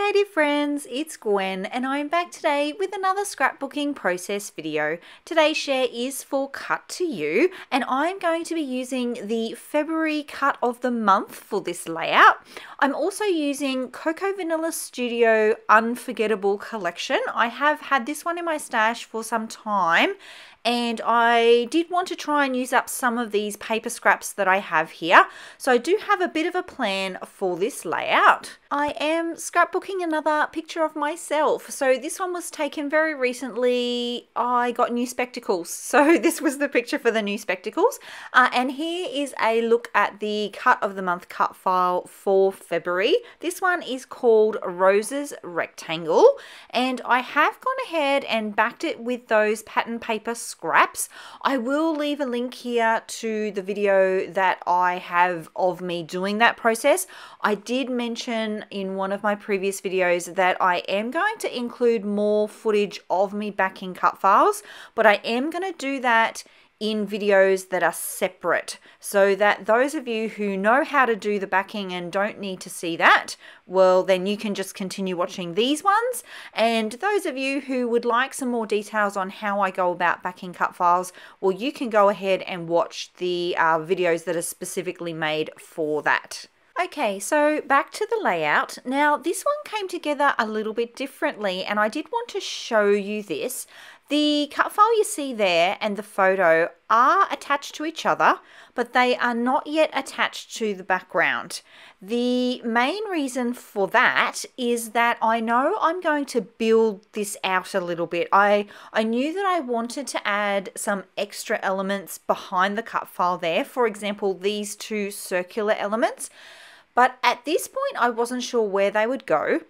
creative friends, it's Gwen and I'm back today with another scrapbooking process video. Today's share is for Cut to You and I'm going to be using the February cut of the month for this layout. I'm also using Cocoa Vanilla Studio Unforgettable Collection. I have had this one in my stash for some time and I did want to try and use up some of these paper scraps that I have here. So I do have a bit of a plan for this layout. I am scrapbooking another picture of myself. So this one was taken very recently. I got new spectacles. So this was the picture for the new spectacles. And here is a look at the cut of the month cut file for February. This one is called Roses Rectangle. And I have gone ahead and backed it with those pattern paper scraps. I will leave a link here to the video that I have of me doing that process. I did mention in one of my previous videos that I am going to include more footage of me backing cut files, but I am going to do that in videos that are separate so that those of you who know how to do the backing and don't need to see that, well, then you can just continue watching these ones. And those of you who would like some more details on how I go about backing cut files, well, you can go ahead and watch the videos that are specifically made for that. Okay, so back to the layout. Now this one came together a little bit differently and I did want to show you this. The cut file you see there and the photo are attached to each other, but they are not yet attached to the background. The main reason for that is that I know I'm going to build this out a little bit. I knew that I wanted to add some extra elements behind the cut file there. For example, these two circular elements. But at this point, I wasn't sure where they would go.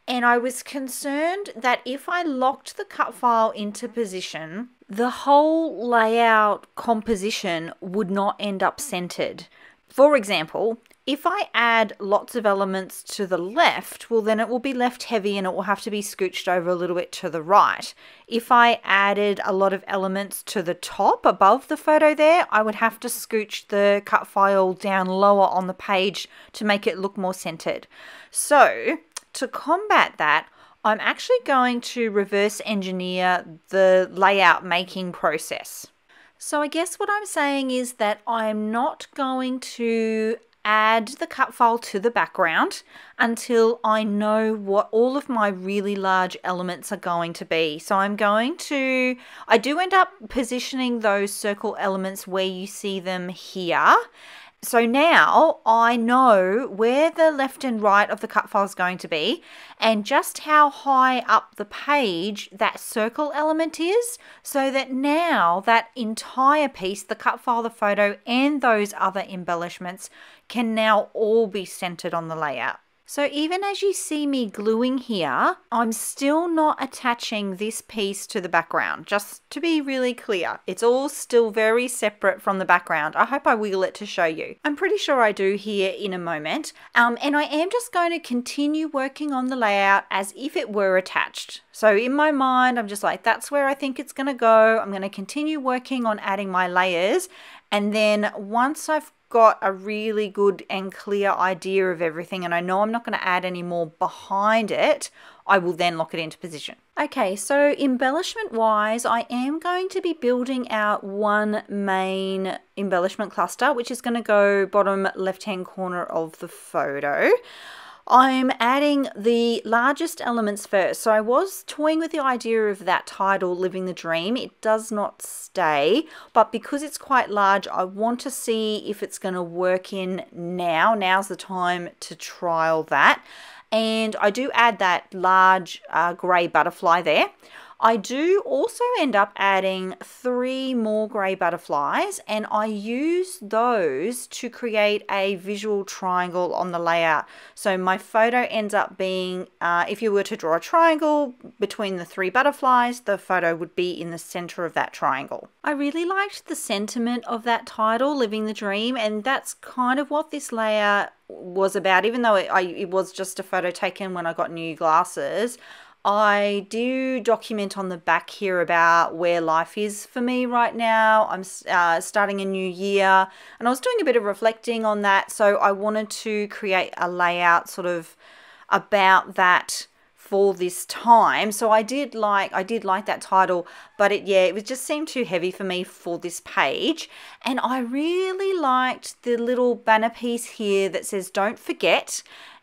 And I was concerned that if I locked the cut file into position, the whole layout composition would not end up centered. For example, if I add lots of elements to the left, well then it will be left heavy and it will have to be scooched over a little bit to the right. If I added a lot of elements to the top above the photo there, I would have to scooch the cut file down lower on the page to make it look more centered. So to combat that, I'm actually going to reverse engineer the layout making process. So I guess what I'm saying is that I'm not going to add the cut file to the background until I know what all of my really large elements are going to be. So I do end up positioning those circle elements where you see them here. So now I know where the left and right of the cut file is going to be and just how high up the page that circle element is, so that now that entire piece, the cut file, the photo and those other embellishments can now all be centered on the layout. So even as you see me gluing here, I'm still not attaching this piece to the background, just to be really clear. It's all still very separate from the background. I hope I wiggle it to show you. I'm pretty sure I do here in a moment. And I am just going to continue working on the layout as if it were attached. So in my mind, I'm just like, that's where I think it's going to go. I'm going to continue working on adding my layers. And then once I've got a really good and clear idea of everything and I know I'm not going to add any more behind it, I will then lock it into position. Okay, so embellishment wise, I am going to be building out one main embellishment cluster, which is going to go bottom left hand corner of the photo. I'm adding the largest elements first. So I was toying with the idea of that title, Living the Dream. It does not stay, but because it's quite large, I want to see if it's going to work in now. Now's the time to trial that. And I do add that large grey butterfly there. I do also end up adding 3 more grey butterflies and I use those to create a visual triangle on the layout. So my photo ends up being, if you were to draw a triangle between the 3 butterflies, the photo would be in the center of that triangle. I really liked the sentiment of that title, Living the Dream, and that's kind of what this layout was about. Even though it was just a photo taken when I got new glasses, I do document on the back here about where life is for me right now. I'm starting a new year and I was doing a bit of reflecting on that. So I wanted to create a layout sort of about that for this time. So I did like that title, but it just seemed too heavy for me for this page. And I really liked the little banner piece here that says "Don't forget."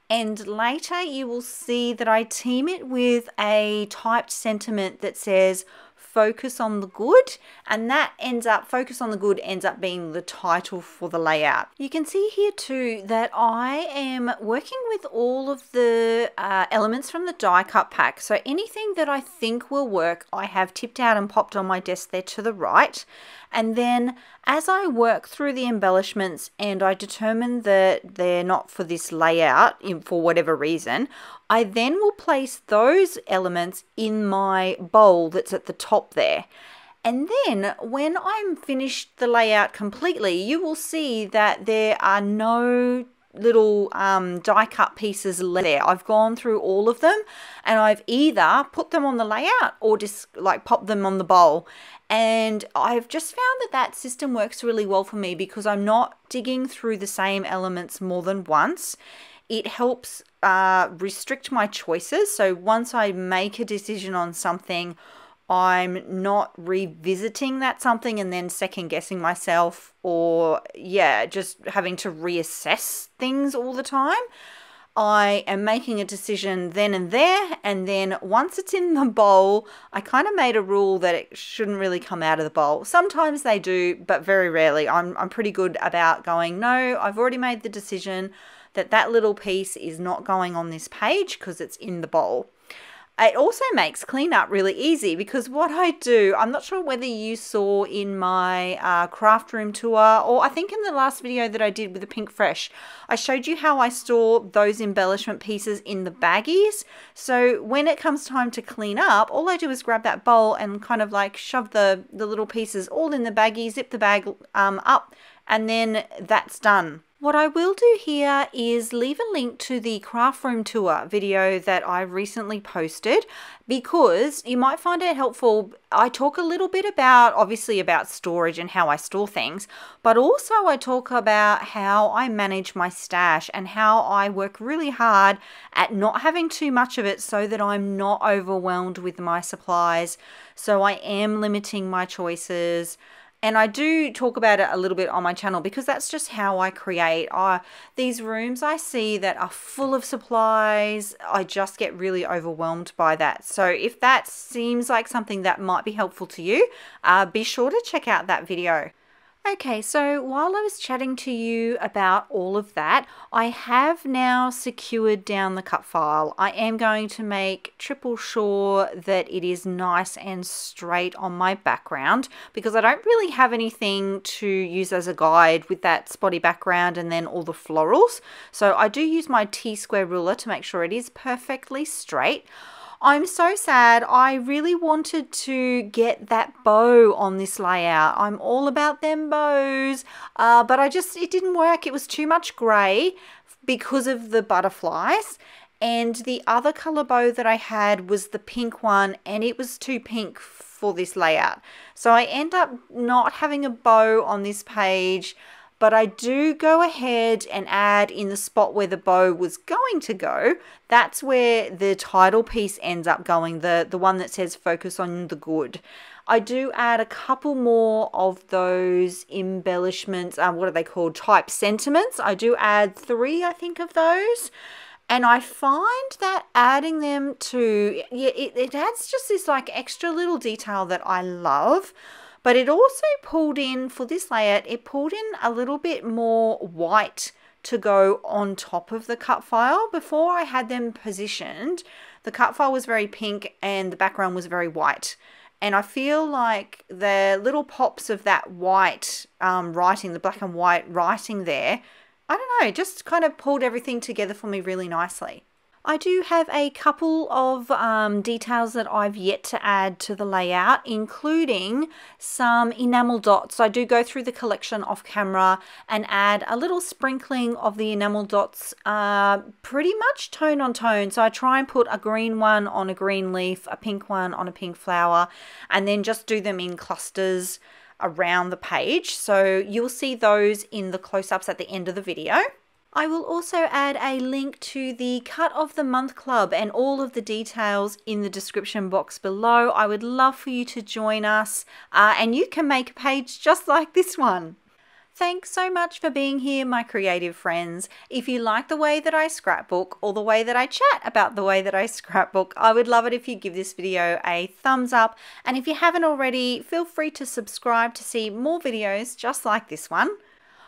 And later you will see that I team it with a typed sentiment that says "Focus on the good," and that "Focus on the good" ends up being the title for the layout. You can see here too that I am working with all of the elements from the die cut pack. So anything that I think will work, I have tipped out and popped on my desk there to the right. And then as I work through the embellishments and I determine that they're not for this layout for whatever reason, I then will place those elements in my bowl that's at the top there. And then when I'm finished the layout completely, you will see that there are no little die cut pieces there. I've gone through all of them and I've either put them on the layout or just like pop them on the bowl. And I've just found that system works really well for me because I'm not digging through the same elements more than once. It helps restrict my choices. So once I make a decision on something, I'm not revisiting that something and then second guessing myself or just having to reassess things all the time. I am making a decision then and there, and then once it's in the bowl, I kind of made a rule that it shouldn't really come out of the bowl. Sometimes they do, but very rarely. I'm pretty good about going, no, I've already made the decision that little piece is not going on this page because it's in the bowl. It also makes cleanup really easy because what I do, I'm not sure whether you saw in my craft room tour, or I think in the last video that I did with the Pink Fresh, I showed you how I store those embellishment pieces in the baggies. So when it comes time to clean up, all I do is grab that bowl and kind of like shove the little pieces all in the baggie, zip the bag up, and then that's done. What I will do here is leave a link to the craft room tour video that I recently posted because you might find it helpful. I talk a little bit obviously about storage and how I store things, but also I talk about how I manage my stash and how I work really hard at not having too much of it so that I'm not overwhelmed with my supplies. So I am limiting my choices. And I do talk about it a little bit on my channel because that's just how I create. These rooms I see that are full of supplies, I just get really overwhelmed by that. So if that seems like something that might be helpful to you, be sure to check out that video. Okay, so while I was chatting to you about all of that, I have now secured down the cut file. I am going to make triple sure that it is nice and straight on my background because I don't really have anything to use as a guide with that spotty background and then all the florals. So I do use my T-square ruler to make sure it is perfectly straight. I'm so sad. I really wanted to get that bow on this layout. I'm all about them bows, but it didn't work. It was too much grey because of the butterflies. And the other colour bow that I had was the pink one, and it was too pink for this layout. So I end up not having a bow on this page, but I do go ahead and add in the spot where the bow was going to go. That's where the title piece ends up going, the one that says "Focus on the good." I do add a couple more of those embellishments, what are they called, type sentiments. I do add 3, I think, of those. And I find that adding them to, it adds just this like extra little detail that I love. But it also pulled in, for this layout, it pulled in a little bit more white to go on top of the cut file. Before I had them positioned, the cut file was very pink and the background was very white. And I feel like the little pops of that white writing, the black and white writing there, I don't know, just kind of pulled everything together for me really nicely. I do have a couple of details that I've yet to add to the layout, including some enamel dots. I do go through the collection off camera and add a little sprinkling of the enamel dots, pretty much tone on tone. So I try and put a green one on a green leaf, a pink one on a pink flower, and then just do them in clusters around the page. So you'll see those in the close-ups at the end of the video. I will also add a link to the Cut of the Month Club and all of the details in the description box below. I would love for you to join us and you can make a page just like this one. Thanks so much for being here, my creative friends. If you like the way that I scrapbook or the way that I chat about the way that I scrapbook, I would love it if you give this video a thumbs up. And if you haven't already, feel free to subscribe to see more videos just like this one.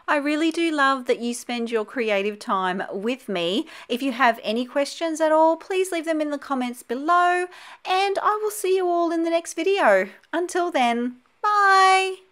I really do love that you spend your creative time with me. If you have any questions at all, please leave them in the comments below, and I will see you all in the next video. Until then, bye!